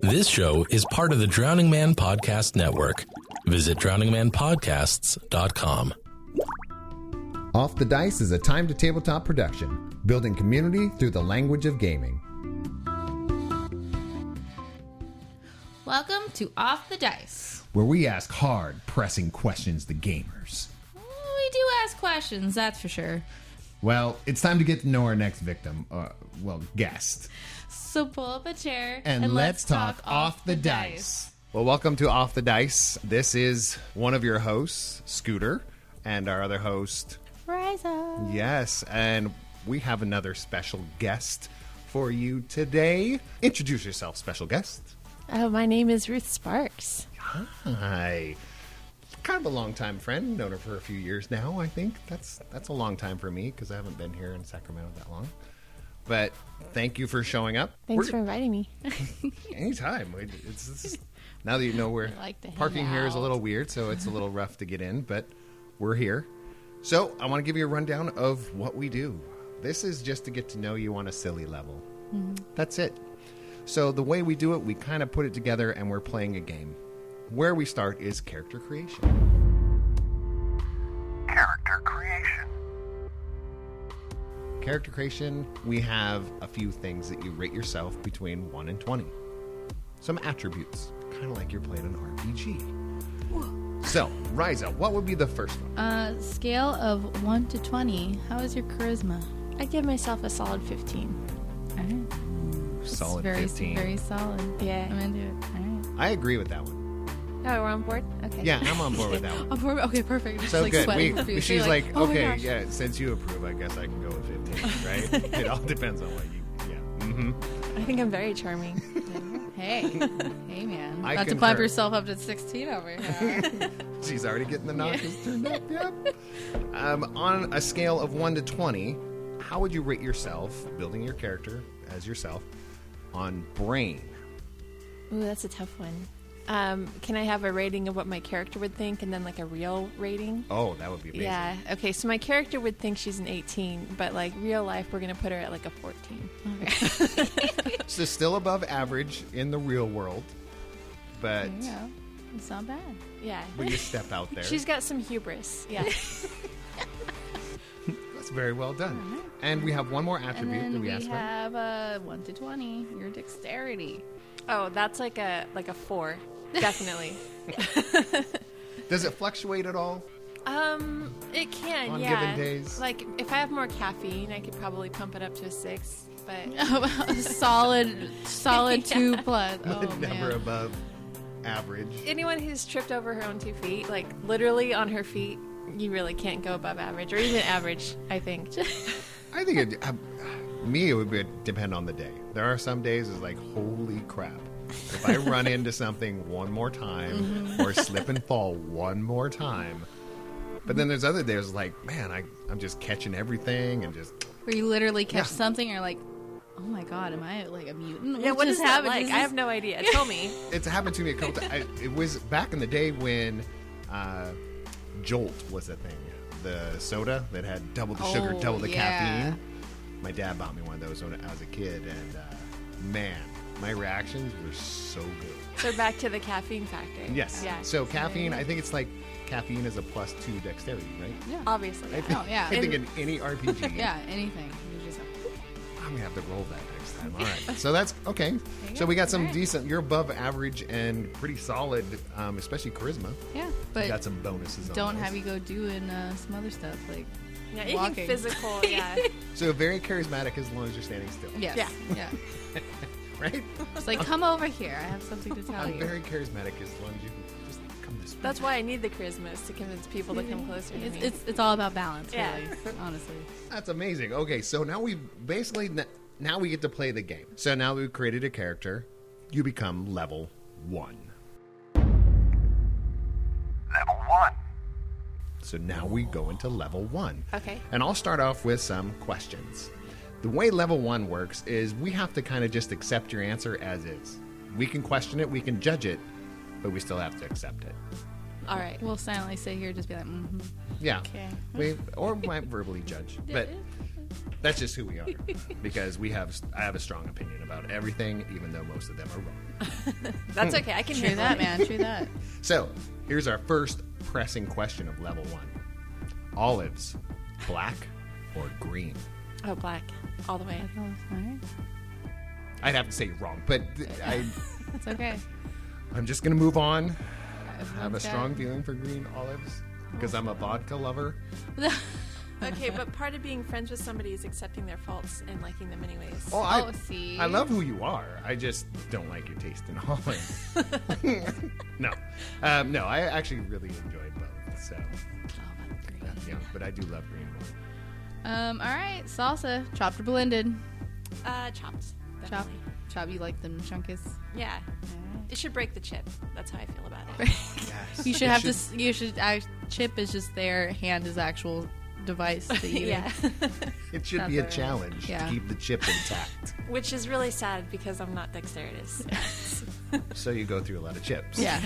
This show is part of the Drowning Man Podcast Network. Visit drowningmanpodcasts.com. Off the Dice is a time-to-tabletop production, building community through the language of gaming. Welcome to Off the Dice, where we ask hard, pressing questions to gamers. We do ask questions, that's for sure. Well, it's time to get to know our next victim, guest. So pull up a chair and let's talk Off the Dice. Well, welcome to Off the Dice. This is one of your hosts, Scooter, and our other host, Rysa. Yes, and we have another special guest for you today. Introduce yourself, special guest. My name is Ruth Sparks. Hi. Kind of a long-time friend. Known her for a few years now, I think. That's a long time for me because I haven't been here in Sacramento that long. But thank you for showing up. Thanks for inviting me. Anytime. Now that you know where parking here is a little weird, so it's a little rough to get in, but we're here. So I want to give you a rundown of what we do. This is just to get to know you on a silly level. Mm-hmm. That's it. So the way we do it, we kind of put it together and we're playing a game. Where we start is character creation. Character creation. Character creation, we have a few things that you rate yourself between 1 and 20. Some attributes, kind of like you're playing an RPG. Whoa. So, Rysa, what would be the first one? Scale of 1 to 20. How is your charisma? I give myself a solid 15. All right. Solid very, 15. Very solid. Yeah. I'm into it. All right. I agree with that one. Oh, we're on board? Okay. Yeah, I'm on board with that one. On board? Okay, perfect. So like good. She's like, oh okay, yeah, since you approve, I guess I can go with 15, right? It all depends on what you, Mm-hmm. I think I'm very charming. Hey, man. I Not to climb yourself up to 16 over here. She's already getting the notches turned up, yep. On a scale of 1 to 20, how would you rate yourself, building your character as yourself, on brain? Ooh, that's a tough one. Can I have a rating of what my character would think and then like a real rating? Oh, that would be amazing. Yeah. Okay, so my character would think she's an 18, but like real life, we're going to put her at like a 14. Okay. So still above average in the real world, but... Yeah, it's not bad. Yeah. When you step out there. She's got some hubris. Yeah. That's very well done. Right. And we have one more attribute that we asked about. We have 1 to 20, your dexterity. Oh, that's like a 4. Definitely. Does it fluctuate at all? It can, on yeah. given days? Like, if I have more caffeine, I could probably pump it up to a 6, but... solid yeah. 2 plus. Oh, Never man. above average. Anyone who's tripped over her own 2 feet, like, literally on her feet, you really can't go above average, or even average, I think. I think it would depend on the day. There are some days it's like, holy crap. If I run into something one more time or slip and fall one more time. But then there's other days like, man, I'm just catching everything and just... Where you literally catch something and you're like, oh my god, am I like a mutant? Yeah, what is that like? I have no idea. Tell me. It's happened to me a couple times. It was back in the day when Jolt was a thing. The soda that had double the sugar, double the caffeine. My dad bought me one of those when I was a kid, and man, my reactions were so good. So back to the caffeine factor. Yes. Yeah. So caffeine, I think it's like caffeine is a +2 dexterity, right? Yeah. Obviously. I think, yeah. I think in any RPG. Yeah, anything. You just I'm going to have to roll that next time. All right. So that's okay. So we got some decent, you're above average and pretty solid, especially charisma. Yeah, but you got some bonuses on don't those. have you go doing some other stuff like Yeah, walking. anything physical, yeah. So very charismatic as long as you're standing still. Yes. Yeah. Right? It's like, come over here. I have something to tell I'm you. very charismatic as long as you just come this way. That's why I need the charisma, is to convince people to come closer to me. It's all about balance, Yeah. really, honestly. That's amazing. Okay, so now we basically now we get to play the game. So now we've created a character. You become level 1. Level 1. So now we go into level 1. Okay. And I'll start off with some questions. The way level 1 works is we have to kind of just accept your answer as is. We can question it, we can judge it, but we still have to accept it. All right. We'll silently sit here, just be like, mm-hmm. Yeah. Okay. Or might verbally judge. But That's just who we are. Because I have a strong opinion about everything, even though most of them are wrong. That's okay. I can hear that, man. True that. So, here's our first pressing question of level 1. Olives, black or green? Oh, black. All the way. I'd have to say wrong, but It's okay. I'm just going to move on. I have a strong feeling for green olives because I'm a vodka lover. Okay, but part of being friends with somebody is accepting their faults and liking them anyways. See. I love who you are. I just don't like your taste in olives. No. No, I actually really enjoyed both. So, yeah, but I do love green more. All right, salsa, chopped or blended? Chopped. Definitely. Chop. You like them chunkus? Yeah. It should break the chip. That's how I feel about it. Yes. You should have to. You should. Chip is just their hand is actual device to eat. Yeah. It should be a challenge to keep the chip intact. Which is really sad because I'm not dexterous. So you go through a lot of chips. Yeah.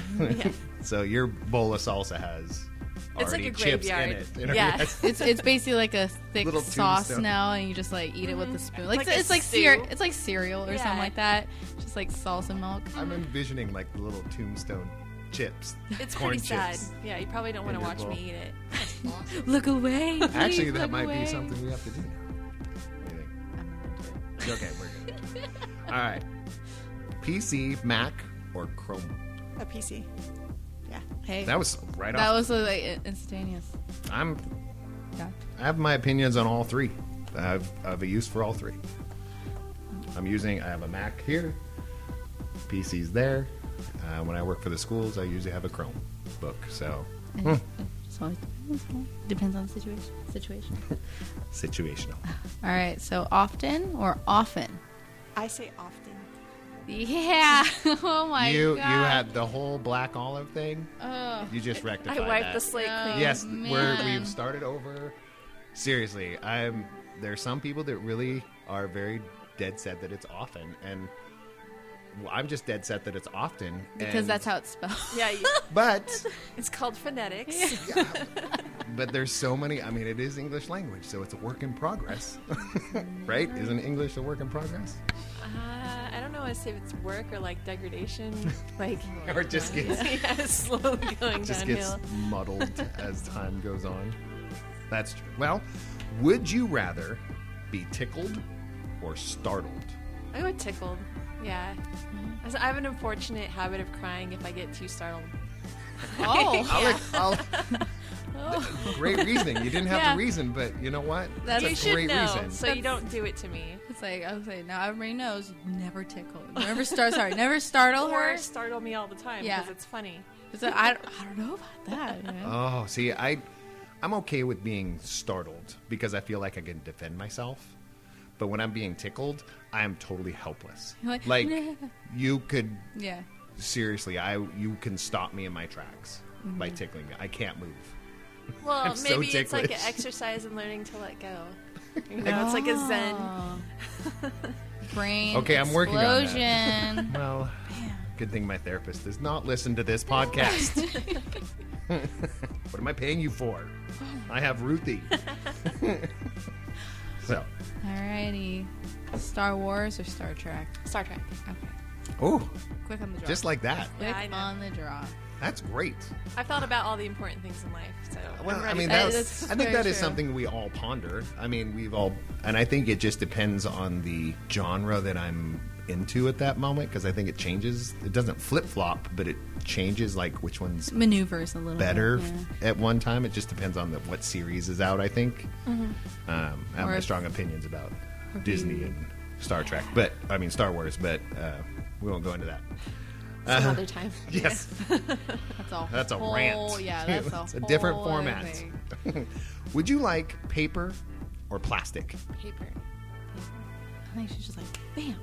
So your bowl of salsa has It's like already a chips in graveyard. it. You know? Yeah. Yes. It's basically like a thick Little sauce tombstone. now, and you just like eat it with a spoon. Like Like it's a like stew. it's like cereal or something like that. Just like salsa milk. I'm envisioning like the little tombstone chips. It's corn pretty sad. chips. Yeah, you probably don't want to your watch bowl. me eat it. Look away. Actually, please, that look might away. be something we have to do now. What do you think? Okay, we're good. All right. PC, Mac, or Chrome? A PC. Yeah. Hey, That was right that off. was like instantaneous. I Yeah. have my opinions on all three. I have a use for all three. I have a Mac here. PC's there. When I work for the schools, I usually have a Chrome book. So, So depends on the situation. situational. All right. So often or often? I say often. Yeah. Oh my You god. had the whole black olive thing. Oh. You just rectified I wiped that. the slate clean. Yes, man. we've started over. Seriously, there's some people that really are very dead set that it's often, and I'm just dead set that it's often Because and- that's how it's spelled. Yeah, But it's called phonetics. but there's so many. I mean, it is English language, so it's a work in progress, right? Isn't English a work in progress? I don't know if it's work or like degradation. Like, Or it just gets yeah, it's slowly going just downhill. gets muddled as time goes on. That's true. Well, would you rather be tickled or startled? I go tickled. Yeah. I have an unfortunate habit of crying if I get too startled. Oh. Great reasoning. You didn't have Yeah. the reason, but you know what? That's- a You should great know, reason. so you don't do it to me. It's like I was saying. Now everybody knows. Never tickle. Never startle Or her. startle me all the time Yeah. because it's funny. It's like, I don't know about that. You know? Oh, see, I'm okay with being startled because I feel like I can defend myself. But when I'm being tickled, I am totally helpless. You're like, Like "Nah." you could Yeah. seriously, you can stop me in my tracks by tickling me. I can't move. Well, I'm so maybe it's like an ticklish. exercise in learning to let go. You know, it's like a zen. Oh. Brain Okay, I'm working on that. explosion. Well, good thing my therapist does not listen to this podcast. What am I paying you for? I have Ruthie. So, Alrighty. Star Wars or Star Trek? Star Trek. Okay. oh, Quick on the draw. just like that. Quick Yeah, I know. on the draw. That's great. I've thought about all the important things in life, so Well, I'm I ready mean, for it. that's I think very that is true. something we all ponder. I mean, and I think it just depends on the genre that I'm into at that moment because I think it changes. It doesn't flip flop, but it changes like which one's Maneuvers a little better bit, yeah. at one time. It just depends on what series is out. I think. I have Or my if- strong opinions about if Disney you- and Star Trek, Star Wars, but we won't go into that. Some other time. Yes, That's a a whole, rant. Yeah, that's It's a whole different other format. thing. Would you like paper or plastic? Paper. I think she's just like, bam.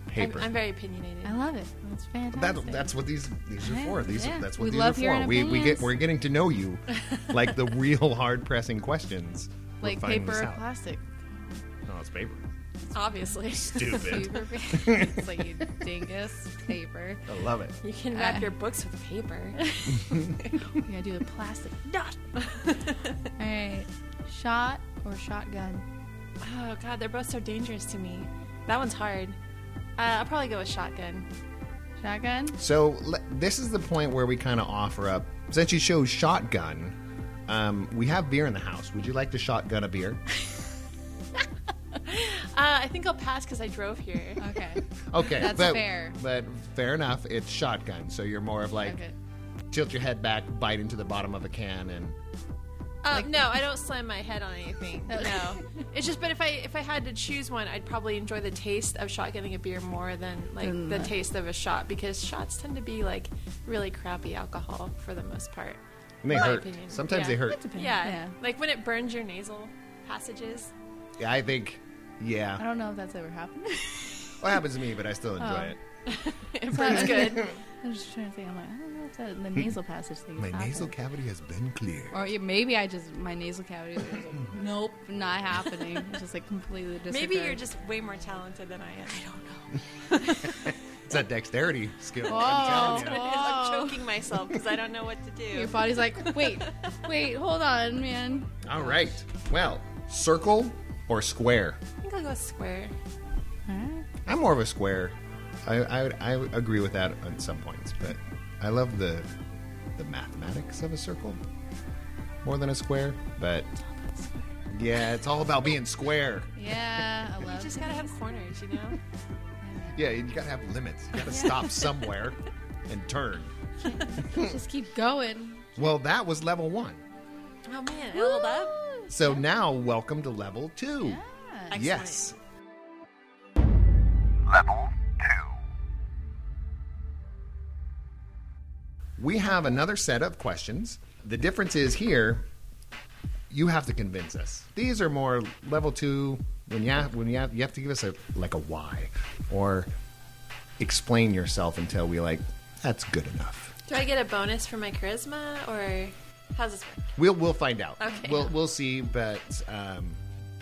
Paper. I'm very opinionated. I love it. That's fantastic. That's what these are Yeah, for. yeah. That's what We these love are for. hearing We're opinions. getting to know you, like the real hard pressing questions. We're like finding paper this or out. plastic. No, it's paper. Obviously. Stupid. Super it's like you dingus. Paper. I love it. You can wrap your books with paper. You gotta do the plastic. Dot. Alright. Shot or shotgun? Oh, God, they're both so dangerous to me. That one's hard. I'll probably go with shotgun. Shotgun? So this is the point where we kind of offer up, since you chose shotgun, we have beer in the house. Would you like to shotgun a beer? I think I'll pass because I drove here. Okay. Okay. That's fair. But fair enough. It's shotgun. So you're more of like, tilt your head back, bite into the bottom of a can, and... No, I don't slam my head on anything. No. It's just, but if I had to choose one, I'd probably enjoy the taste of shotgunning a beer more than the taste of a shot, because shots tend to be like really crappy alcohol for the most part. And they in my hurt. opinion. Sometimes they hurt. Yeah. Like when it burns your nasal passages. Yeah, I think, I don't know if that's ever happened. Well, it happens to me, but I still enjoy it. It burns good. I'm just trying to think. I'm like, I don't know if the nasal passage thing is My happening. nasal cavity has been cleared. Or maybe my nasal cavity is like, nope, not happening. It's just like completely disappeared. Maybe you're just way more talented than I am. I don't know. It's that dexterity skill. Whoa. I'm telling you. I'm choking myself because I don't know what to do. Your body's like, wait, hold on, man. All right. Well, circle or square? I think I'll go square. I'm more of a square. I agree with that on some points, but I love the mathematics of a circle more than a square. But yeah, it's all about being square. Yeah, I love You just gotta have corners, you know? Yeah, you gotta have limits. You gotta stop somewhere and turn. Just keep going. Well, that was level 1. Oh man, I leveled up. So now, welcome to level 2. Yeah. Excellent. Yes. Level 2. We have another set of questions. The difference is here, you have to convince us. These are more level 2 when you have to give us a why, or explain yourself until we that's good enough. Do I get a bonus for my charisma, or how's this work? We'll find out. Okay. We'll see, but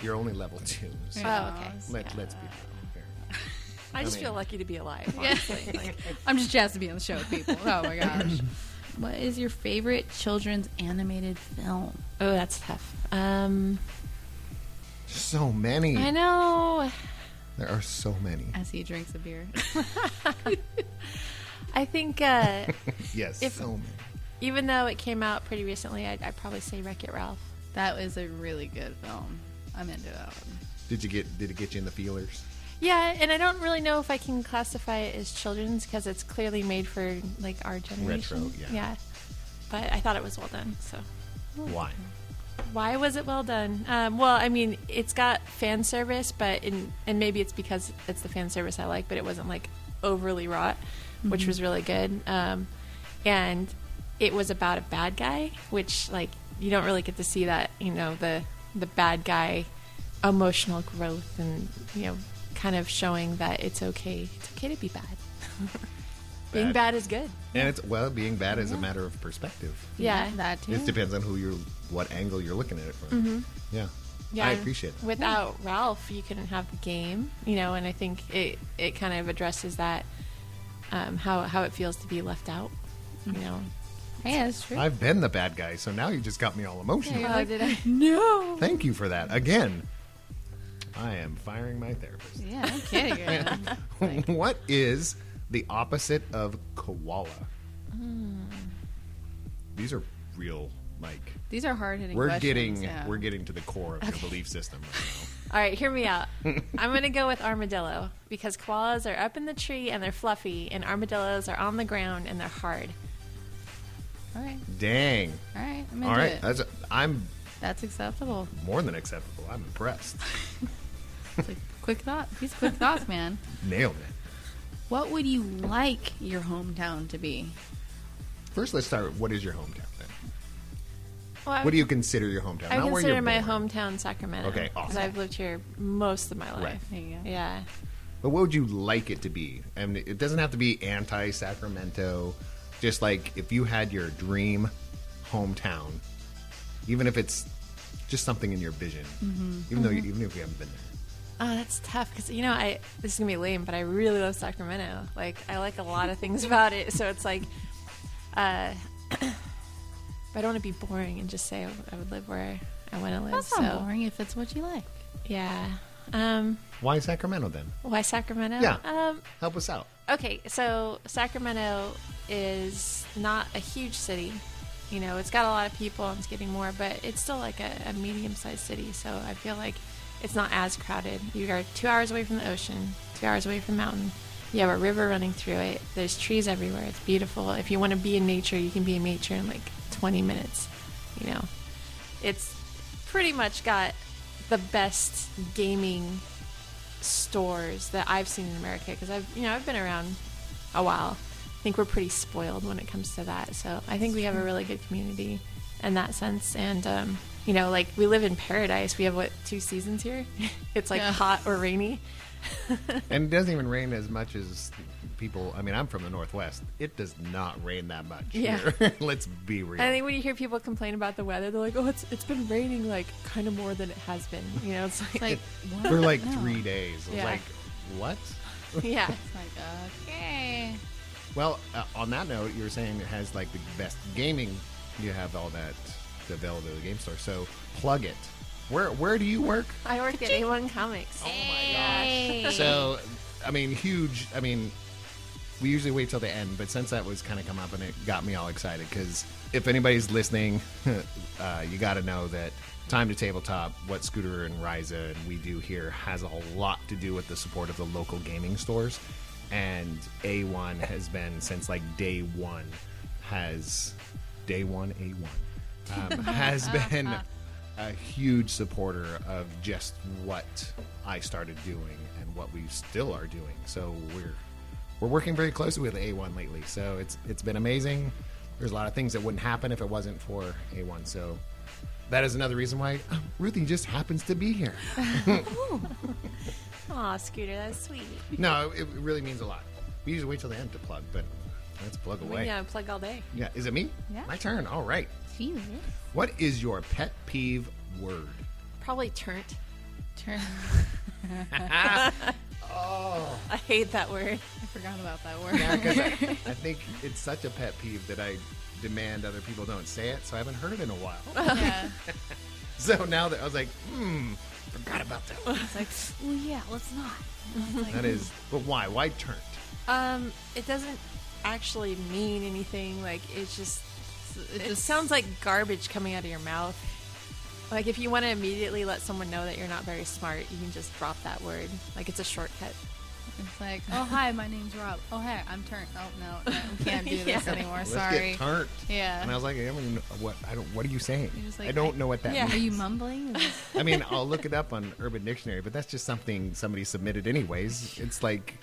you're only level 2. So Oh, okay. let's be fair. I just feel lucky to be alive, honestly. I'm just jazzed to be on the show with people. Oh my gosh. What is your favorite children's animated film? Oh, that's tough. So many. I know. There are so many. As he drinks a beer. I think Yes, so many. even though it came out pretty recently, I'd probably say Wreck-It Ralph. That was a really good film. I'm into that one. Did it get you in the feelers? Yeah, and I don't really know if I can classify it as children's because it's clearly made for our generation. Retro, yeah. But I thought it was well done. So Why? why was it well done? Well, I mean, it's got fan service, and maybe it's because it's the fan service I like, but it wasn't overly wrought, which was really good. And it was about a bad guy, which you don't really get to see that, the bad guy emotional growth and kind of showing that it's okay to be bad. Being bad is good. And being bad is a matter of perspective. Yeah, that too. It depends on what angle you're looking at it from. Yeah. I appreciate that. Without Ralph, you couldn't have the game, and I think it kind of addresses that, how it feels to be left out, Yeah, that's true. I've been the bad guy, so now you just got me all emotional. Oh, did I? No. Thank you for that. Again, I am firing my therapist. Yeah, I'm kidding. What is the opposite of koala? These are real, These are hard-hitting we're questions. getting to the core of your belief system right now. All right, hear me out. I'm going to go with armadillo because koalas are up in the tree and they're fluffy, and armadillos are on the ground and they're hard. All right. Dang. All right. I'm into All right. it. I'm That's acceptable. more than acceptable. I'm impressed. It's quick thought. These quick thoughts, man. Nailed it. What would you like your hometown to be? First, let's start with what is your hometown then? Well, What do you consider your hometown? I Not where consider you're my born. hometown Sacramento. Okay, Because awesome. I've lived here most of my life. Right. There you go. Yeah. But what would you like it to be? I mean, it doesn't have to be anti-Sacramento. Just if you had your dream hometown, even if it's just something in your vision, even if you haven't been there. Oh, that's tough because this is gonna be lame, but I really love Sacramento. I like a lot of things about it. So it's but I don't want to be boring and just say I would live where I want to live. That's not boring if it's what you like. Yeah. Why Sacramento then? Why Sacramento? Yeah. Help us out. Okay, so Sacramento is not a huge city. You know, it's got a lot of people and it's getting more, but it's still like a medium-sized city. So I feel like it's not as crowded. You are 2 hours away from the ocean, 2 hours away from the mountain. You have a river running through it. There's trees everywhere. It's beautiful. If you want to be in nature, you can be in nature in like 20 minutes. You know, it's pretty much got the best gaming stores that I've seen in America, because I've been around a while. I think we're pretty spoiled when it comes to that. So I think we have a really good community in that sense. And like we live in paradise. We have 2 seasons here. It's like hot or rainy. And it doesn't even rain as much as people. I mean, I'm from the Northwest. It does not rain that much here. Let's be real. I think when you hear people complain about the weather, they're like, "Oh, it's been raining like kind of more than it has been." You know, it's like what? For like 3 days. I was like, what? Yeah. It's like, okay. Well, on that note, you were saying it has like the best gaming. You have all that available at the game store. So plug it. Where do you work? I work at A1 Comics. Oh my gosh. So, I mean, huge. I mean, we usually wait till the end, but since that was kind of come up and it got me all excited, because if anybody's listening, you got to know that Time to Tabletop, what Scooter and Rysa and we do here has a lot to do with the support of the local gaming stores. And A1 has been, since like day one, has been a huge supporter of just what I started doing and what we still are doing. So we're working very closely with A1 lately. So it's been amazing. There's a lot of things that wouldn't happen if it wasn't for A1. So that is another reason why Ruthie just happens to be here. Aw, Scooter, that's sweet. No, it really means a lot. We usually wait till the end to plug, but let's plug away. Yeah, plug all day. Yeah, is it me? Yeah. My turn. All right. Jesus. What is your pet peeve word? Probably turnt. Oh. I hate that word. I forgot about that word. Yeah, because I think it's such a pet peeve that I demand other people don't say it, so I haven't heard it in a while. Yeah. So now that I was like, forgot about that one. It's like, well, yeah, let's not. Like, That is, but why? Why turnt? It doesn't actually mean anything. Like, it just sounds like garbage coming out of your mouth. Like, if you want to immediately let someone know that you're not very smart, you can just drop that word. Like, it's a shortcut. It's like, oh, hi, my name's Rob. Oh, hey, I'm turnt. Oh, no, we can't do this anymore. Let's Sorry. get turnt. Yeah. And I was like, I don't even know what are you saying? You're just like, I don't know what that means. Are you mumbling? I mean, I'll look it up on Urban Dictionary, but that's just something somebody submitted anyways. It's like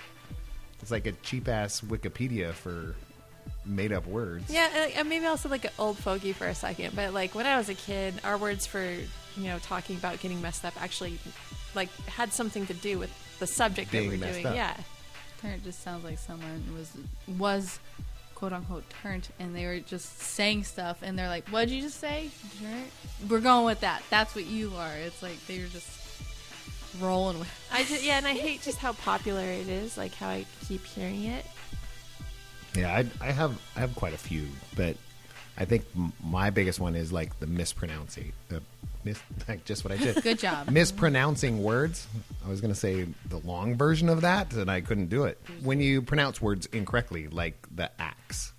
a cheap-ass Wikipedia for made-up words. Yeah, maybe also like an old fogey for a second. But, like, when I was a kid, our words for, talking about getting messed up actually, like, had something to do with the subject Being that we're messed doing. up. Yeah. Turnt just sounds like someone was quote unquote turnt, and they were just saying stuff, and they're like, "What'd you just say? Turnt? We're going with that. That's what you are." It's like they're just rolling with. And I hate just how popular it is. Like how I keep hearing it. Yeah, I have quite a few, but I think my biggest one is like the mispronouncing. Like just what I did. Good job. Mispronouncing words. I was going to say the long version of that, and I couldn't do it. When you pronounce words incorrectly, like the axe,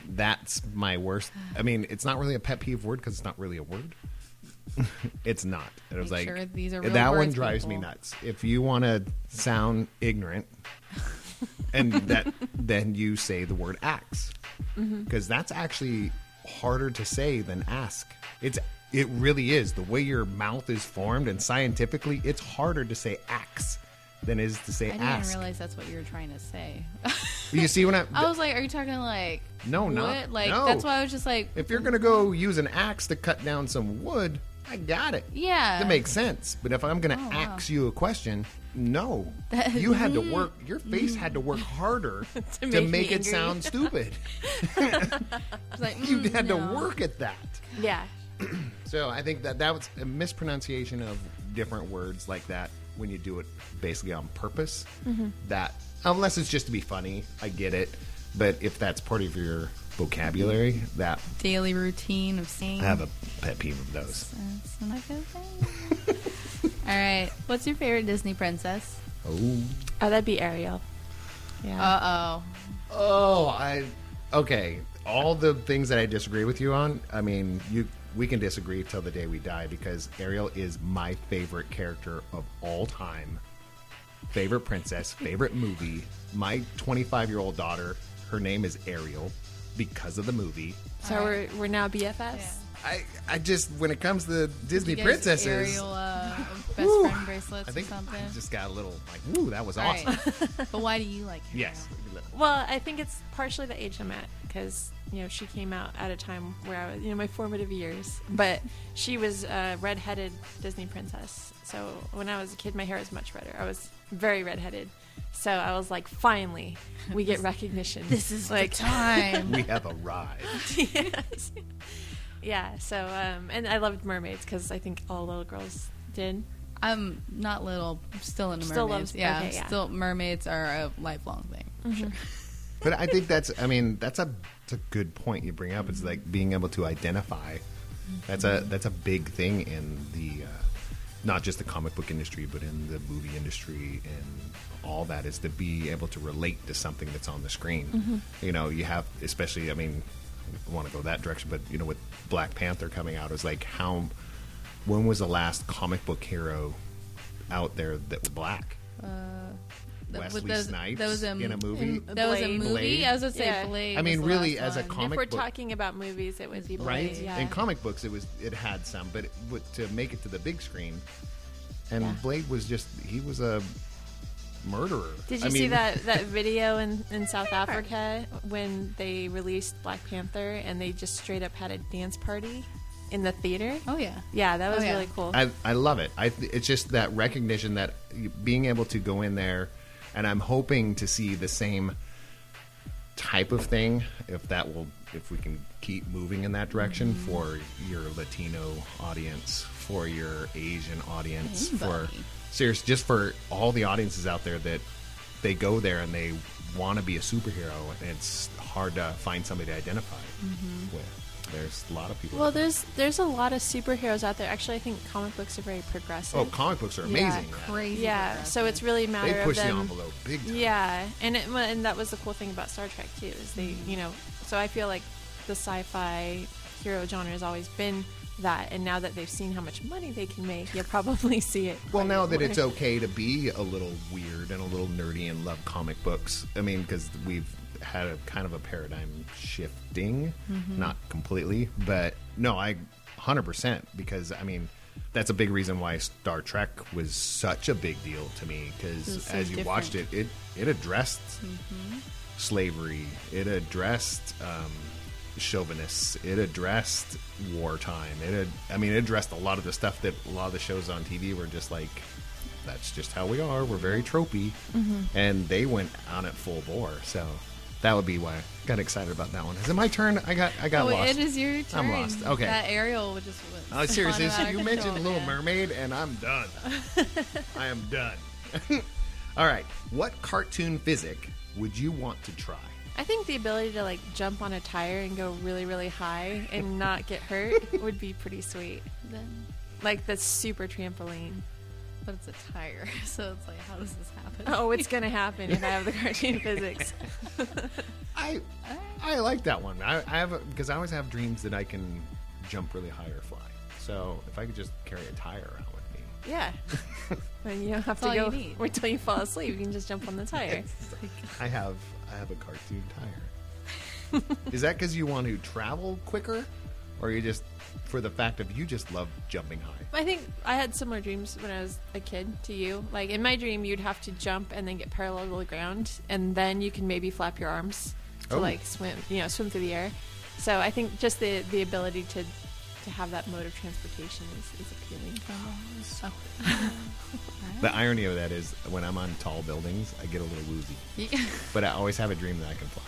that's my worst. I mean, it's not really a pet peeve word because it's not really a word. It's not. It was Make like sure these are real that one words, drives me people. nuts. If you want to sound ignorant, and then you say the word axe, because that's actually harder to say than ask. It really is. The way your mouth is formed, and scientifically, it's harder to say axe than it is to say I ask. didn't realize that's what you were trying to say. You see what I was like, are you talking like No, wood? not Like no. that's why I was just like, If you're gonna go use an axe to cut down some wood, I got it. yeah, That makes sense. But if I'm gonna wow. ask you a question, no, you had to work. Your face had to work harder to make me make it angry. sound stupid. It's like, You had no. to work at that. Yeah. So I think that was a mispronunciation of different words like that when you do it basically on purpose. That unless it's just to be funny, I get it. But if that's part of your vocabulary. That daily routine of saying. I have a pet peeve of those. That's not a good thing. All right. What's your favorite Disney princess? Oh, that'd be Ariel. Yeah. Okay. All the things that I disagree with you on, I mean, we can disagree till the day we die, because Ariel is my favorite character of all time. Favorite princess, favorite movie. My 25-year-old daughter, her name is Ariel because of the movie. So we're now BFS? Yeah. I just, when it comes to Disney princesses, Ariel best friend bracelets I think or something. I just got a little like, woo, that was awesome. Right. But why do you like her? Yes. Well, I think it's partially the age I'm at, because she came out at a time where I was, my formative years. But she was a redheaded Disney princess. So when I was a kid, my hair was much redder. I was very redheaded. So I was like, finally, we get recognition. This is like the time. We have arrived. Yes. Yeah. So and I loved mermaids, because I think all little girls did. I'm not little, still into Still mermaids. loves- okay, yeah. Still mermaids are a lifelong thing. For sure. But I think that's a good point you bring up. It's like being able to identify. That's a big thing in the not just the comic book industry, but in the movie industry and all that, is to be able to relate to something that's on the screen. You have, especially, I want to go that direction, but with Black Panther coming out, it's like when was the last comic book hero out there that was black? Wesley Snipes that was in a movie. That was a movie. Blade. I was gonna say Yeah. Blade. I mean, was the really, last as a one. comic If we're book, talking about movies, it would be right? Blade. Yeah. In comic books, it had some, but to make it to the big screen, and Blade was he was a murderer. Did you see that video in South Africa when they released Black Panther, and they just straight up had a dance party in the theater? Oh yeah. Yeah, that was Oh, yeah. really cool. I love it. It's just that recognition, that being able to go in there, and I'm hoping to see the same type of thing, if we can keep moving in that direction, for your Latino audience, for your Asian audience, just for all the audiences out there that they go there and they want to be a superhero, and it's hard to find somebody to identify with. There's a lot of people. Well, there's a lot of superheroes out there. Actually, I think comic books are very progressive. Oh, comic books are amazing. Crazy. Yeah, progressive. so it's really a matter They push of them. the envelope big time. Yeah, and that was the cool thing about Star Trek too, is they, so I feel like the sci-fi hero genre has always been that, and now that they've seen how much money they can make, you'll probably see it. Well, now that more. it's okay to be a little weird and a little nerdy and love comic books, I mean, because we've had a kind of a paradigm shifting, not completely, but no, 100%, because I mean, that's a big reason why Star Trek was such a big deal to me, because so as you watched it addressed slavery, it addressed chauvinists, it addressed wartime, it addressed a lot of the stuff that a lot of the shows on TV were just like, that's just how we are, we're very tropey, and they went on it full bore. So that would be why I got excited about that one. Is it my turn? I got lost. It is your turn. I'm lost. Okay. That Ariel would just. Oh, seriously, so you control, mentioned Little yeah. Mermaid, and I'm done. I am done. All right. What cartoon physic would you want to try? I think the ability to jump on a tire and go really, really high and not get hurt would be pretty sweet. Then, Like the super trampoline. but it's a tire, so it's like, how does this happen? Oh, it's gonna happen if I have the cartoon physics. I like that one. I have because I always have dreams that I can jump really high or fly. So if I could just carry a tire around with me. Yeah. And you don't have That's all to you go need. wait till you fall asleep. You can just jump on the tire. I have a cartoon tire. Is that because you want to travel quicker, or you just for the fact of you just love jumping high? I think I had similar dreams when I was a kid to you. Like in my dream, you'd have to jump and then get parallel to the ground, and then you can maybe flap your arms to swim through the air. So I think just the ability to have that mode of transportation is appealing. The irony of that is when I'm on tall buildings, I get a little woozy. But I always have a dream that I can fly.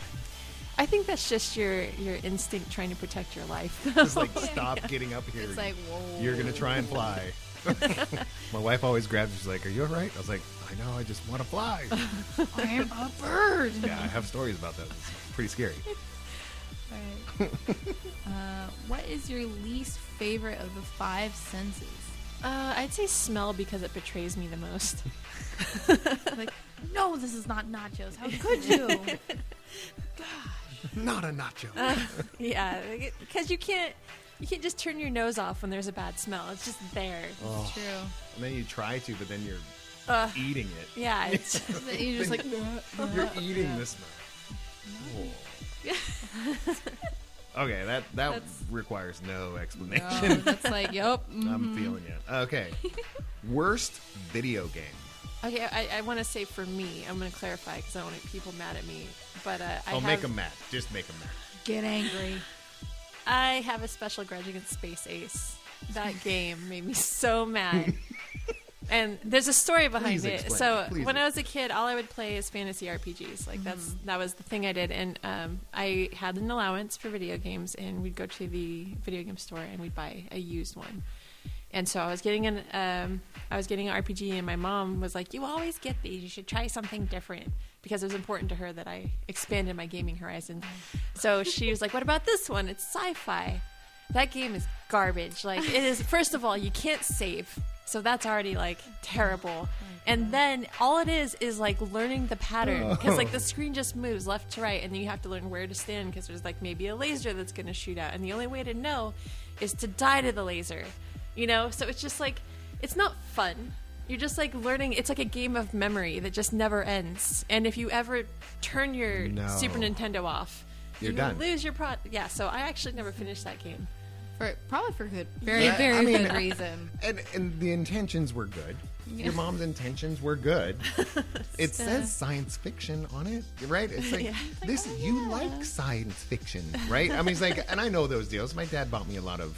I think that's just your instinct trying to protect your life. Just like, stop getting up here. It's like, whoa. You're going to try and fly. My wife always grabs me. She's like, are you all right? I was like, I know, I just want to fly. I am a bird. Yeah, I have stories about that. It's pretty scary. All right. What is your least favorite of the 5 senses? I'd say smell because it betrays me the most. Like, no, this is not nachos. How could you? Gosh. Not a nacho. Yeah, because you can't just turn your nose off when there's a bad smell. It's just there. Oh. It's true. And then you try to, but then you're eating it. Yeah, it's You're just like, you're eating the smell. Okay, that requires no explanation. no, that's like, yep. I'm feeling it. Okay. Worst video game. okay. I want to say for me, I'm going to clarify because I don't want people mad at me. But Make them mad. Just make them mad. Get angry. I have a special grudge against Space Ace. That game made me so mad. And there's a story behind Please it. explain. So Please when I was a kid, all I would play is fantasy RPGs. Like that was the thing I did. And I had an allowance for video games, and we'd go to the video game store and we'd buy a used one. And so I was getting an RPG, and my mom was like, "You always get these. You should try something different," because it was important to her that I expanded my gaming horizon. So she was like, "What about this one? It's sci-fi." That game is garbage. Like, it is. First of all, you can't save. So that's already like terrible. And then all it is like learning the pattern, because like the screen just moves left to right, and then you have to learn where to stand because there's like maybe a laser that's going to shoot out, and the only way to know is to die to the laser, you know? So it's just like, it's not fun. You're just like learning. It's like a game of memory that just never ends. And if you ever turn your Super Nintendo off, you're you done. Lose your Yeah. So I actually never finished that game. Probably for good, very good reason. And the intentions were good. Your mom's intentions were good. It says science fiction on it, right? It's like you like science fiction, right? I mean, it's like, and I know those deals. My dad bought me a lot of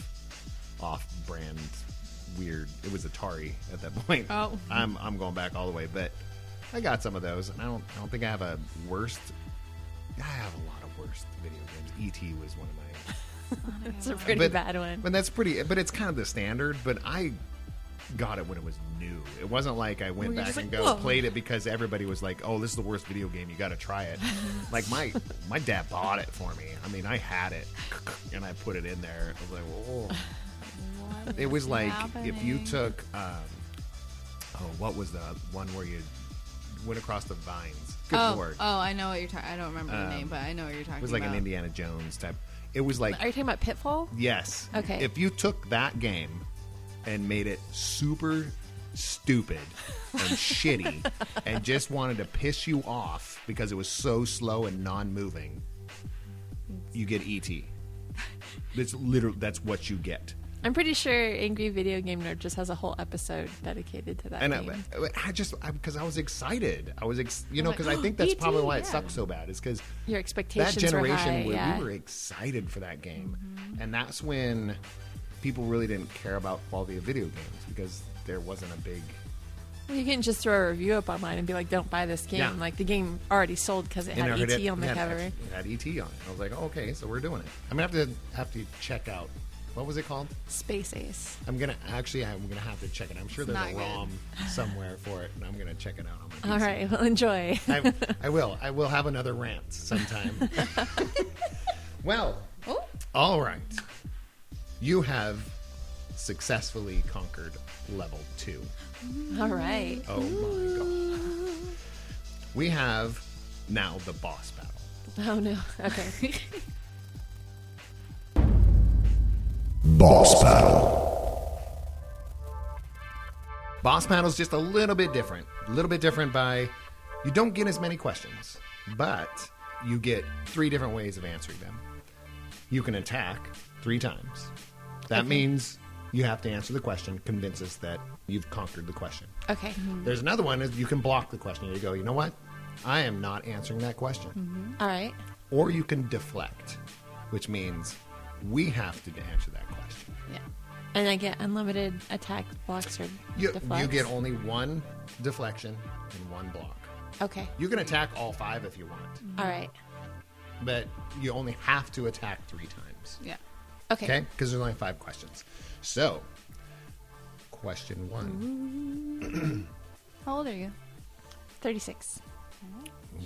off-brand weird. It was Atari at that point. Oh, I'm going back all the way, but I got some of those, and I don't think I have a worst. I have a lot of worst video games. E.T. was one of my. It's a pretty bad one. But that's pretty. But it's kind of the standard. But I got it when it was new. It wasn't like I went back and played it because everybody was like, "Oh, this is the worst video game. You got to try it." Like my dad bought it for me. I mean, I had it and I put it in there. I was like, "Oh." It was like if you took, what was the one where you went across the vines? Good Lord. Oh, I know what you're talking. I don't remember the name, but I know what you're talking about. It was like an Indiana Jones type. It was like. Are you talking about Pitfall? Yes. Okay. If you took that game and made it super stupid and shitty and just wanted to piss you off because it was so slow and non-moving, you get E.T. That's what you get. I'm pretty sure Angry Video Game Nerd just has a whole episode dedicated to that game. Because I was excited. Because I think that's probably why it sucked so bad. Is because your expectations that generation were high, we were excited for that game, and that's when people really didn't care about quality of video games because there wasn't a big. Well, you can just throw a review up online and be like, "Don't buy this game." Yeah. Like the game already sold because it had E.T. on the cover. It had E.T. on it. I was like, okay, so we're doing it. I'm gonna have to check out. What was it called? Space Ace. I'm gonna have to check it. I'm sure there's a ROM somewhere for it, and I'm gonna check it out on my PC. All right, well, enjoy. I will have another rant sometime. Well, all right. You have successfully conquered level 2. All right. Oh my god. We have now the boss battle. Oh no. Okay. Boss battle. Boss battle is just a little bit different. A little bit different by you don't get as many questions, but you get 3 different ways of answering them. You can attack 3 times. That means you have to answer the question, convince us that you've conquered the question. Okay. There's another one is you can block the question. You go, you know what? I am not answering that question. All right. Or you can deflect, which means we have to answer that question. Yeah. And I get unlimited attack blocks or deflects? You get only 1 deflection and 1 block. Okay. You can attack all 5 if you want. All right. But you only have to attack 3 times. Yeah. Okay? Because there's only 5 questions. So, question 1. How old are you? 36.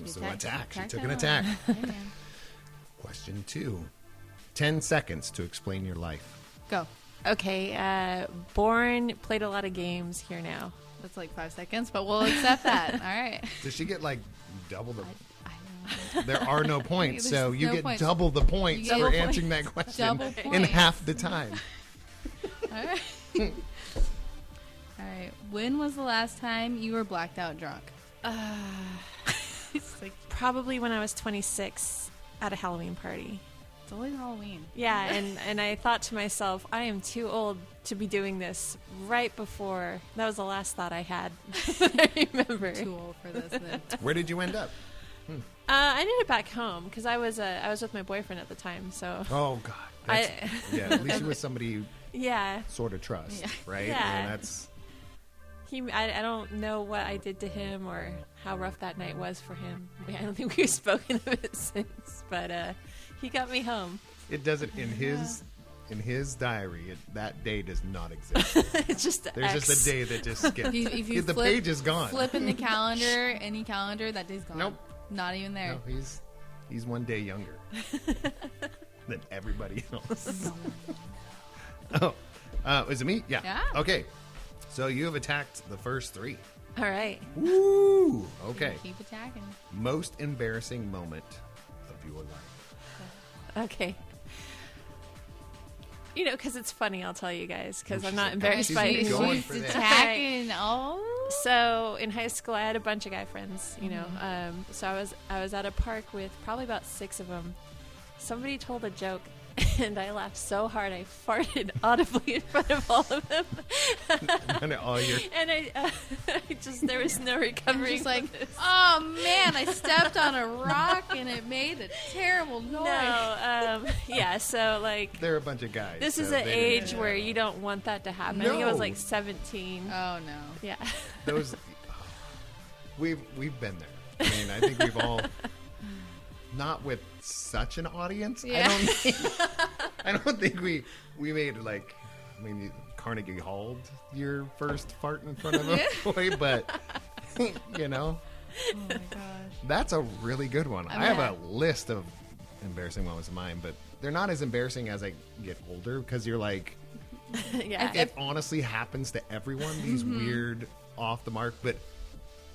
So attack. She took an attack. Question 2. 10 seconds to explain your life. Go. Okay. Born, played a lot of games, here now. That's like 5 seconds, but we'll accept that. All right. Does she get like double the... I know. There are no points, so There's you no get points. double the points You get for double answering points. that question Double in points. half the time. All right. All right. When was the last time you were blacked out drunk? It's like probably when I was 26 at a Halloween party. It's always Halloween. Yeah, and I thought to myself, I am too old to be doing this right before. That was the last thought I had. I remember. Too old for this. Then. Where did you end up? I did it back home because I was with my boyfriend at the time. So Oh, God. Yeah, at least you with somebody you yeah, sort of trust, right? Yeah. I mean, that's... I don't know what I did to him or how rough that night was for him. I don't think we've spoken of it since, but he got me home. It doesn't in his diary. That day does not exist. It's just There's X. just a day that just skipped. If you the flip, page is gone. Flip in the calendar, any calendar, that day's gone. Nope. Not even there. No, he's one day younger than everybody else. Is it me? Yeah. Yeah. Okay. So you have attacked the first 3. All right. Woo! Okay. Keep attacking. Most embarrassing moment of your life. Okay. You know, because it's funny, I'll tell you guys, because Oh, I'm she's not like, embarrassed she's by going it. for that. Attacking. Oh. So in high school, I had a bunch of guy friends, you know. So I was at a park with probably about 6 of them. Somebody told a joke, and I laughed so hard I farted audibly in front of all of them. And all your And I just, there was no recovering. Just like, from this. oh man, I stepped on a rock and it made a terrible noise. No, yeah. So like, they're a bunch of guys. this so is an they age didn't- where you don't want that to happen. I think I was No. like 17. Oh no. Yeah. those. We've been there. I mean, I think we've all. Not with such an audience. Yeah. I don't think we made like. I mean, Carnegie Hall'd your first fart in front of a boy, but you know. Oh my gosh. That's a really good one. I'm I have mad. a list of embarrassing moments of mine, but they're not as embarrassing as I get older because you're like, Yeah. it honestly happens to everyone, these weird off the mark, but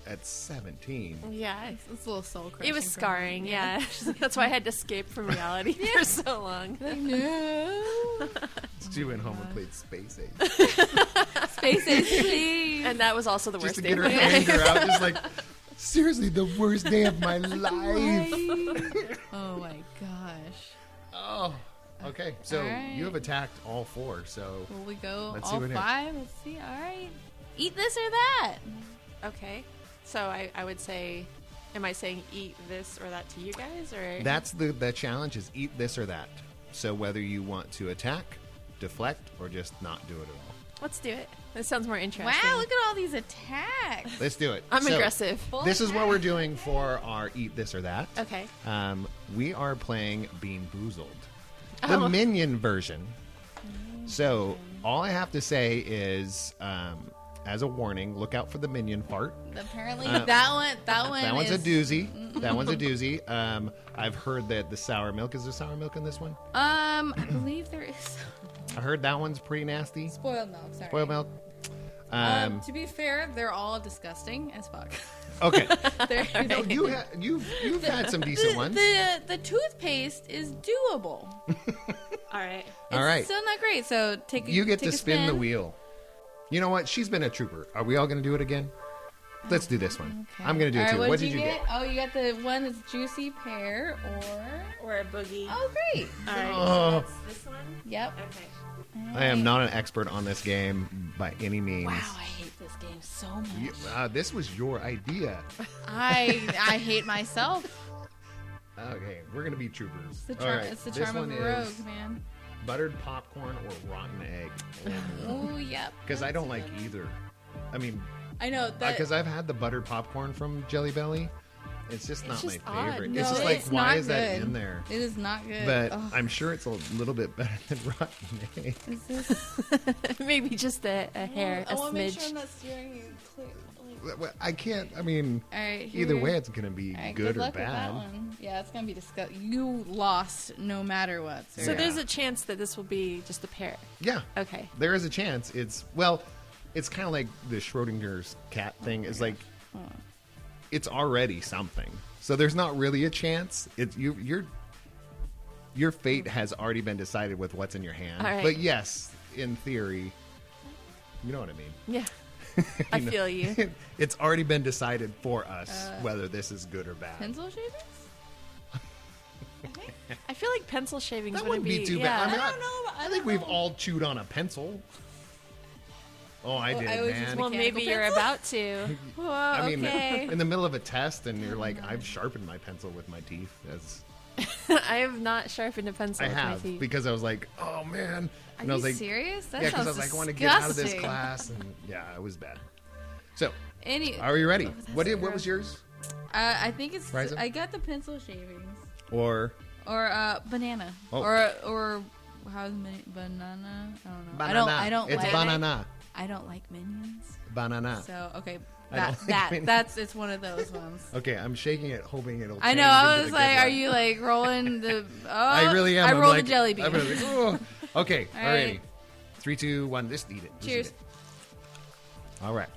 at 17. Yeah. It's a little soul crushing. It was scarring, yeah. That's why I had to escape from reality for so long. No. She went home and played Space Age. Space Age, please. And that was also the Just worst to day get of her my life. anger out. Just like, seriously, the worst day of my life. Oh my gosh. Oh, okay. So All right. you have attacked all 4, so Will we go Let's see all what 5? Let's see. All right. Eat this or that. Okay. So I would say, am I saying eat this or that to you guys? Or that's the challenge is eat this or that. So whether you want to attack, deflect, or just not do it at all. Let's do it. This sounds more interesting. Wow, look at all these attacks. Let's do it. I'm So, aggressive. This is what we're doing for our eat this or that. Okay. We are playing Bean Boozled, the Minion version. So all I have to say is, as a warning, look out for the Minion fart. Apparently, that one That one's a is, doozy. That one's a doozy. I've heard that the sour milk, is there sour milk in this one? I believe there is I heard that one's pretty nasty. spoiled milk. Sorry. Spoiled milk. To be fair, they're all disgusting as fuck. Okay. They're- No, you've had some decent ones. The toothpaste is doable. All right. All right. It's still not great. So You get take to a spin the wheel. You know what? She's been a trooper. Are we all going to do it again? Let's do this one. Okay. I'm going to do it All too. right, What did you get? Oh, you got the one that's juicy pear Or a boogie. Oh, great. All right. Oh. So that's this one. Yep. Okay. I am not an expert on this game by any means. Wow, I hate this game so much. This was your idea. I hate myself. Okay, we're going to be troopers. It's the All charm, right, it's the this charm of one a rogue, is man. buttered popcorn or rotten egg. Oh, yep. Because I don't like either. I mean, I know that. because I've had the buttered popcorn from Jelly Belly. It's just not just my odd. favorite. No, it's just like, it's why not is that good. in there? It is not good. But Ugh. I'm sure it's a little bit better than rotten egg. Is this? Maybe just a hair, a I want to make smidge. sure I'm not steering you clear. I can't. I mean, right, either way, it's going to be good or bad. With that one. Yeah, it's going to be disgusting. You lost no matter what. Sir. So there's a chance that this will be just a pair. Yeah. Okay. There is a chance. It's kind of like the Schrodinger's cat thing. Is like, it's already something. So there's not really a chance. It's your fate has already been decided with what's in your hand. All right. But yes, in theory, you know what I mean. Yeah. I feel you. It's already been decided for us whether this is good or bad. Pencil shavings? I feel like pencil shavings That wouldn't be too bad. I mean, I don't know. I think we've all chewed on a pencil. Oh, I did, man. Well, maybe you're about to. Whoa, I mean, okay. in the middle of a test, and you're like, I've sharpened my pencil with my teeth. I have not sharpened a pencil I with my have, teeth. because I was like, oh, man. And Are I was you like, serious? That yeah, because I sounds was like, I want to get out of this disgusting. class. And yeah, it was bad. So, Any, are you ready? that's What was yours? I think it's. Rysa? I got the pencil shavings. Or Banana. Oh. Or how's banana? I don't know. banana. I don't It's like banana. I don't like Minions. Banana. So okay, I don't like Minions. it's one of those ones. Okay, I'm shaking it, hoping it'll. I know. change I into was the like, good are one. you like rolling the? Oh, I really am. I I'm rolled like, the jelly bean. I'm like, oh. Okay, All alrighty. right. 3, 2, 1. Just eat it. Just Cheers. eat it. All right.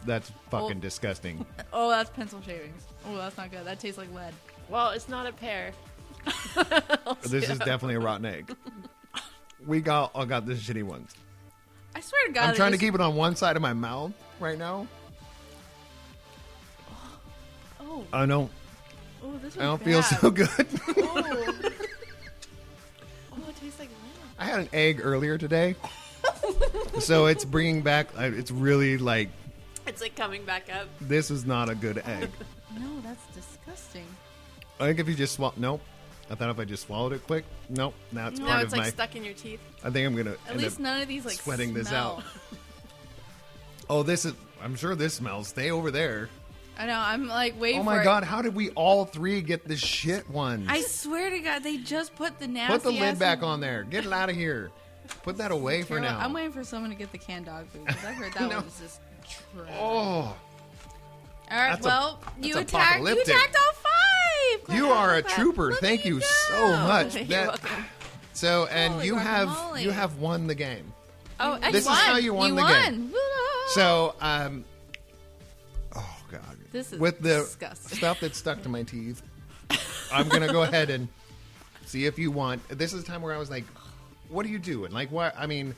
That's fucking disgusting. Oh, that's pencil shavings. Oh, that's not good. That tastes like lead. Well, it's not a pear. This is definitely a rotten egg. We got the shitty ones. I swear to God, I'm trying to keep it on one side of my mouth right now. Oh, I don't. oh, this one's I don't bad. feel so good. Oh. Oh, it tastes like lead. I had an egg earlier today, so it's bringing back. It's really like It's like coming back up. this is not a good egg. No, that's disgusting. I think if you just swallow. Nope. I thought if I just swallowed it quick. Nope. Now it's Now part it's of like my. stuck in your teeth. I think I'm gonna. At end least up none of these like sweating this smell. out. Oh, this is. I'm sure this smells. Stay over there. I know. I'm like waiting Oh for my it. God! How did we all three get the shit ones? I swear to God, they just put the nasty. Put the lid ass back on there. Get it out of here. Put that away for Carol, now. I'm waiting for someone to get the canned dog food because I heard that No. was just trash. Oh, All right, that's well, you that's attacked all five. you are a Clap. trooper. Look Thank at you go. so much. You're That- welcome. So, and Holy you guacamole. have won the game. Oh, and This is how you won the game. Woo! So, oh God, This is with the disgusting. stuff that's stuck to my teeth, I'm gonna go ahead and see if you want. This is the time where I was like, "What are you doing?" Like, what? I mean,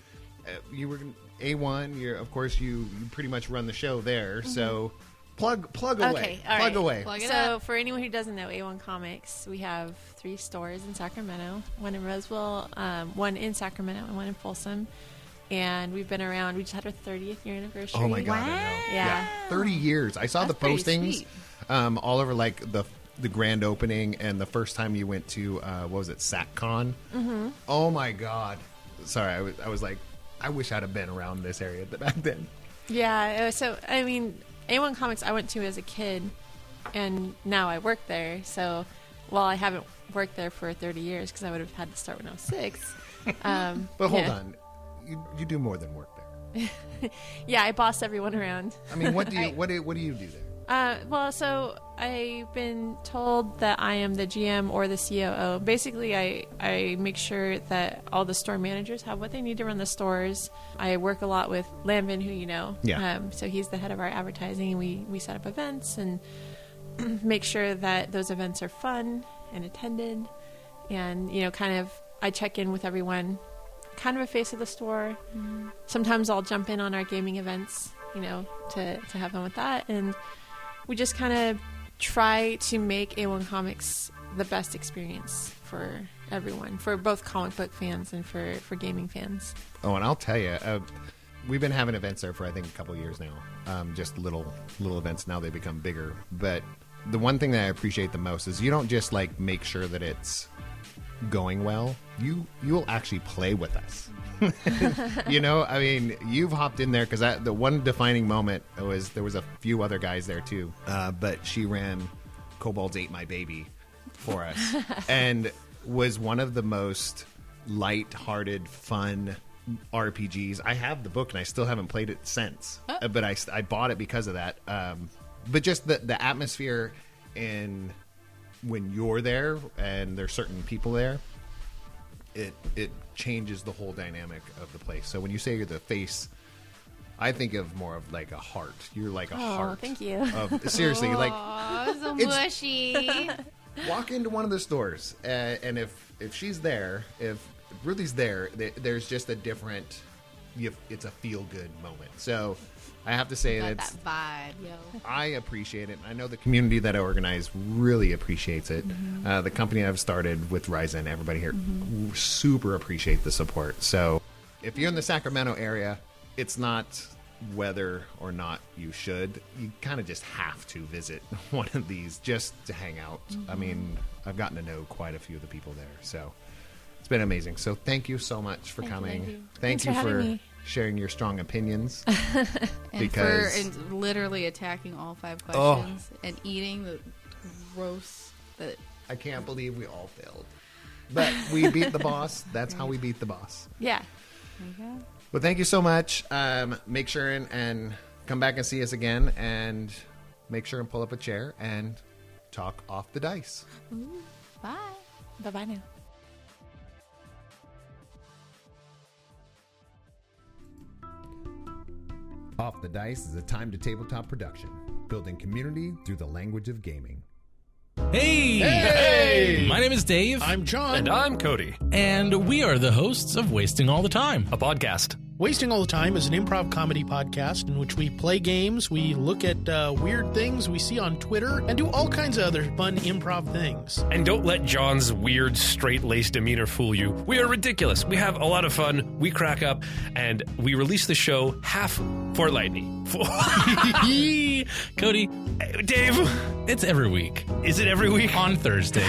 you were A1. You're, of course, you pretty much run the show there. So, plug away, Okay, all plug right. away. Plug it So, up. for anyone who doesn't know A1 Comics, we have 3 stores in Sacramento, one in Roseville, one in Sacramento, and one in Folsom. And we've been around. We just had our 30th year anniversary. Oh my God, I know. Yeah. 30 years. I saw That's the pretty postings sweet. all over like the grand opening and the first time you went to what was it, SacCon? Mm-hmm. Oh my God. Sorry, I was like, I wish I'd have been around this area back then. Yeah. So, I mean, A1 Comics I went to as a kid, and now I work there. So, while I haven't worked there for 30 years, because I would have had to start when I was 6. But hold on, you do more than work there. Yeah, I boss everyone around. I mean, what do you do there? Well, so I've been told that I am the GM or the COO. Basically, I make sure that all the store managers have what they need to run the stores. I work a lot with Lanvin, who you know. Yeah. So he's the head of our advertising, and we set up events and make sure that those events are fun and attended. And, kind of I check in with everyone, kind of a face of the store. Mm-hmm. Sometimes I'll jump in on our gaming events, to have fun with that. And we just kind of try to make A1 Comics the best experience for everyone, for both comic book fans and for gaming fans. Oh, and I'll tell you, we've been having events there for I think a couple of years now. Just little events. Now they become bigger. But the one thing that I appreciate the most is you don't just like make sure that it's going well. You'll actually play with us. I mean, you've hopped in there because the one defining moment was there was a few other guys there too, but she ran Kobolds Ate My Baby for us and was one of the most light-hearted, fun RPGs. I have the book and I still haven't played it since. But I bought it because of that. But just the atmosphere and when you're there and there's certain people there, it changes the whole dynamic of the place. So when you say you're the face, I think of more of like a heart. You're like a heart. Oh, thank you. Seriously, like so mushy. Walk into one of the stores, and if she's there, if Ruthie's there, there's just a different. It's a feel good moment. So I have to say that vibe, yo. I appreciate it. I know the community that I organize really appreciates it. Mm-hmm. The company I've started with Rysa and everybody here super appreciate the support. So if you're in the Sacramento area, it's not whether or not you should. You kind of just have to visit one of these just to hang out. I mean, I've gotten to know quite a few of the people there. So it's been amazing. So thank you so much for coming. Thank you for sharing your strong opinions. and literally attacking all 5 questions and eating the gross that I can't believe we all failed. But we beat the boss. That's how we beat the boss. Yeah. Okay. Well, thank you so much. Make sure and come back and see us again, and make sure and pull up a chair and talk off the dice. Ooh, bye. Bye-bye now. Off the Dice is a time to tabletop production, building community through the language of gaming. Hey! My name is Dave. I'm John. And I'm Cody. And we are the hosts of Wasting All the Time, A podcast. Wasting All the Time is an improv comedy podcast in which we play games, we look at weird things we see on Twitter, and do all kinds of other fun improv things. And don't let John's weird, straight-laced demeanor fool you. We are ridiculous. We have a lot of fun. We crack up. And we release the show half fortnightly. Cody, Dave. it's every week. Is it every week? On Thursdays.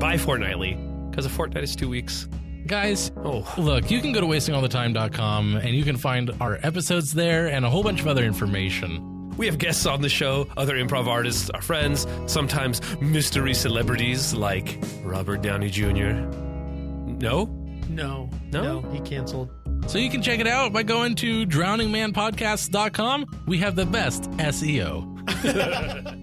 Bi-fortnightly. Because a fortnight is 2 weeks. Guys, look, you can go to wastingallthetime.com and you can find our episodes there and a whole bunch of other information. We have guests on the show, other improv artists, our friends, sometimes mystery celebrities like Robert Downey Jr. No? No, he canceled. So you can check it out by going to drowningmanpodcasts.com. We have the best SEO.